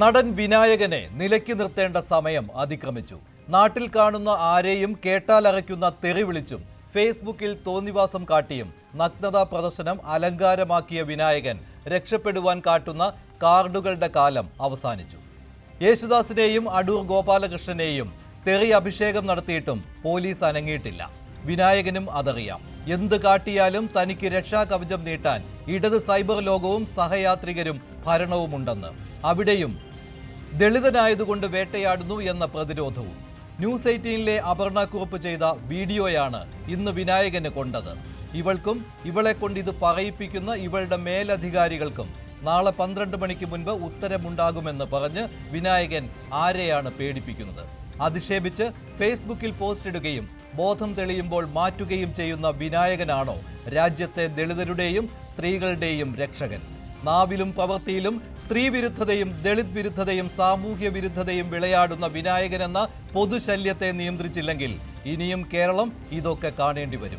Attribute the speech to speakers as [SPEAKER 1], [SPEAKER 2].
[SPEAKER 1] നടൻ വിനായകനെ നിലയ്ക്ക് നിർത്തേണ്ട സമയം അതിക്രമിച്ചു. നാട്ടിൽ കാണുന്ന ആരെയും കേട്ടാലറയ്ക്കുന്ന തെറി വിളിച്ചും ഫേസ്ബുക്കിൽ തോന്നിവാസം കാട്ടിയും നഗ്നതാ പ്രദർശനം അലങ്കാരമാക്കിയ വിനായകൻ രക്ഷപ്പെടുവാൻ കാട്ടുന്ന കാർഡുകളുടെ കാലം അവസാനിച്ചു. യേശുദാസിനെയും അടൂർ ഗോപാലകൃഷ്ണനെയും തെറി അഭിഷേകം നടത്തിയിട്ടും പോലീസ് അനങ്ങിയിട്ടില്ല. വിനായകനും അതറിയാം. എന്ത് കാട്ടിയാലും തനിക്ക് രക്ഷാകവചം നീട്ടാൻ ഇടത് സൈബർ ലോകവും സഹയാത്രികരും ഭരണവുമുണ്ടെന്ന്. അവിടെയും ദളിതനായതുകൊണ്ട് വേട്ടയാടുന്നു എന്ന പ്രതിരോധവും. ന്യൂസ് 18-ലെ അപർണ കുറുപ്പ് ചെയ്ത വീഡിയോയാണ് ഇന്ന് വിനായകന് കൊണ്ടത്. ഇവൾക്കും ഇവളെ കൊണ്ട് ഇത് പറയിപ്പിക്കുന്ന ഇവളുടെ മേലധികാരികൾക്കും നാളെ 12 മണിക്ക് മുൻപ് ഉത്തരമുണ്ടാകുമെന്ന് പറഞ്ഞ് വിനായകൻ ആരെയാണ് പേടിപ്പിക്കുന്നത്? അധിക്ഷേപിച്ച് ഫേസ്ബുക്കിൽ പോസ്റ്റ് ഇടുകയും ബോധം തെളിയുമ്പോൾ മാറ്റുകയും ചെയ്യുന്ന വിനായകനാണോ രാജ്യത്തെ ദളിതരുടെയും സ്ത്രീകളുടെയും രക്ഷകൻ? നാവിലും പ്രവൃത്തിയിലും സ്ത്രീ വിരുദ്ധതയും ദളിത് വിരുദ്ധതയും സാമൂഹ്യ വിരുദ്ധതയും വിളയാടുന്ന വിനായകൻ എന്ന പൊതുശല്യത്തെ നിയന്ത്രിച്ചില്ലെങ്കിൽ ഇനിയും കേരളം ഇതൊക്കെ കാണേണ്ടി വരും.